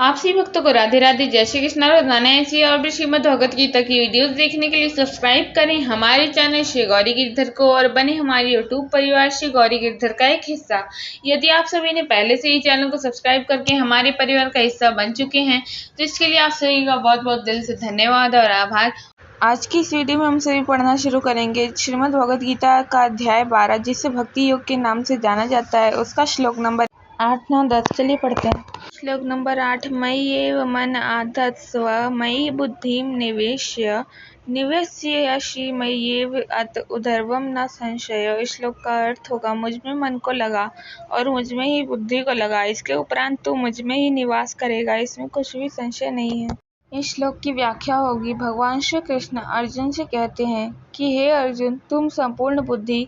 आप सभी भक्तों को राधे राधे, जय श्री कृष्ण। रोजाना ऐसी और भी श्रीमद् भगवत गीता की वीडियोस देखने के लिए सब्सक्राइब करें हमारे चैनल श्री गौरी गिरधर को और बने हमारे यूट्यूब परिवार श्री गौरी गिरधर का एक हिस्सा। यदि आप सभी ने पहले से ही चैनल को सब्सक्राइब करके हमारे परिवार का हिस्सा बन चुके हैं तो इसके लिए आप सभी का बहुत बहुत दिल से धन्यवाद और आभार। आज की इस वीडियो में हम सभी पढ़ना शुरू करेंगे श्रीमद् भगवत गीता का अध्याय 12, जिसे भक्ति योग के नाम से जाना जाता है। उसका श्लोक नंबर 8, 9, 10 चलिए पढ़ते हैं। श्लोक नंबर 8। मयि एव मन आधत्स्व मयि बुद्धिम निवेश्य निवेश्यसि मय्येव अत उर्ध्वं न संशय। इस श्लोक का अर्थ होगा, मुझ में मन को लगा और मुझ में ही बुद्धि को लगा, इसके उपरांत तू मुझ में ही निवास करेगा, इसमें कुछ भी संशय नहीं है। इस श्लोक की व्याख्या होगी, भगवान श्री कृष्ण अर्जुन से कहते हैं कि हे अर्जुन, तुम संपूर्ण बुद्धि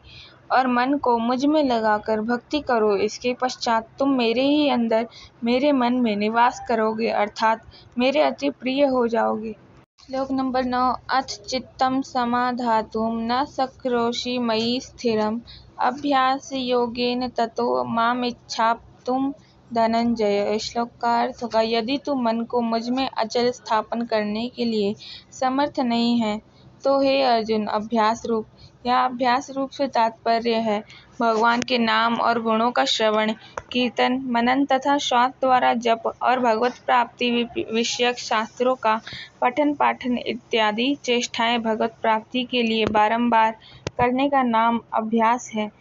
और मन को मुझ में लगाकर भक्ति करो, इसके पश्चात तुम मेरे ही अंदर मेरे मन में निवास करोगे, अर्थात मेरे अति प्रिय हो जाओगे। श्लोक नंबर 9। अथ चित्तं समाधातुं न शक्नोषि मयि स्थिरम् अभ्यास योगेन ततो मामिच्छाप्तुं धनंजय। श्लोक का अर्थ होगा, यदि तू मन को मुझ में अचल स्थापन करने के लिए समर्थ नहीं है तो हे अर्जुन, अभ्यास रूप या अभ्यास रूप से तात्पर्य है भगवान के नाम और गुणों का श्रवण, कीर्तन, मनन तथा श्वास द्वारा जप और भगवत प्राप्ति विषयक शास्त्रों का पठन पाठन इत्यादि चेष्टाएं भगवत प्राप्ति के लिए बारंबार करने का नाम अभ्यास है।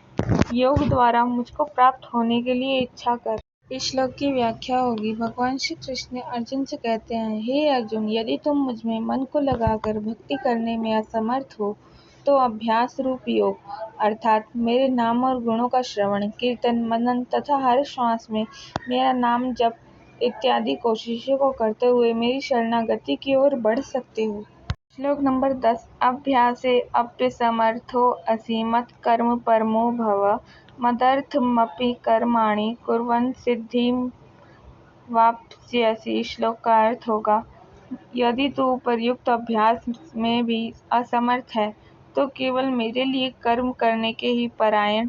योग द्वारा मुझको प्राप्त होने के लिए इच्छा कर। इस श्लोक की व्याख्या होगी, भगवान श्री कृष्ण अर्जुन से कहते हैं, हे अर्जुन, यदि तुम मुझ में मन को लगाकर भक्ति करने में असमर्थ हो तो अभ्यास रूप योग, अर्थात मेरे नाम और गुणों का श्रवण, कीर्तन, मनन तथा हर श्वास में मेरा नाम जप इत्यादि कोशिशों को करते हुए मेरी शरणागति की ओर बढ़ सकते हो। श्लोक नंबर 10। अभ्यासे अप्यसमर्थो असीमत कर्म परमो भव मदर्थमपि कर्माणि कुर्वन् सिद्धिं वाप्स्यसि। श्लोक का अर्थ होगा, यदि तू उपर्युक्त अभ्यास में भी असमर्थ है तो केवल मेरे लिए कर्म करने के ही परायण,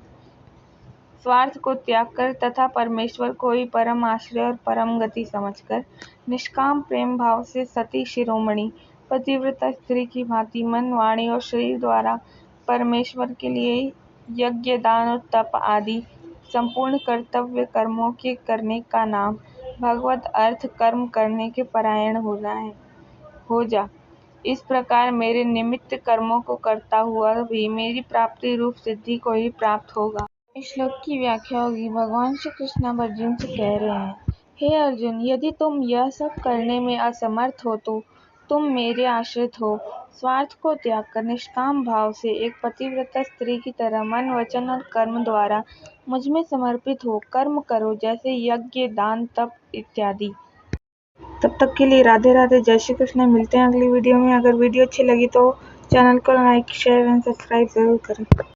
स्वार्थ को त्याग कर तथा परमेश्वर को ही परम आश्रय और परम गति समझकर निष्काम प्रेम भाव से सती शिरोमणि पतिव्रता स्त्री की भांति मन, वाणी और शरीर द्वारा परमेश्वर के लिए यज्ञ, दान और तप आदि संपूर्ण कर्तव्य कर्मों के करने का नाम भगवत अर्थ कर्म करने के परायण होना है। हो जा। इस प्रकार मेरे निमित्त कर्मों को करता हुआ भी मेरी प्राप्ति रूप सिद्धि को ही प्राप्त होगा। इस श्लोक की व्याख्या होगी, भगवान श्री कृष्ण अर्जुन से कह रहे हैं, हे अर्जुन, यदि तुम यह सब करने में असमर्थ हो तो तुम मेरे आश्रित हो। स्वार्थ को त्याग कर निष्काम भाव से एक पतिव्रता स्त्री की तरह मन, वचन और कर्म द्वारा मुझ में समर्पित हो कर्म करो, जैसे यज्ञ, दान, तप इत्यादि। तब तक के लिए राधे राधे, जय श्री कृष्ण। मिलते हैं अगली वीडियो में। अगर वीडियो अच्छी लगी तो चैनल को लाइक, शेयर एंड सब्सक्राइब जरूर करें।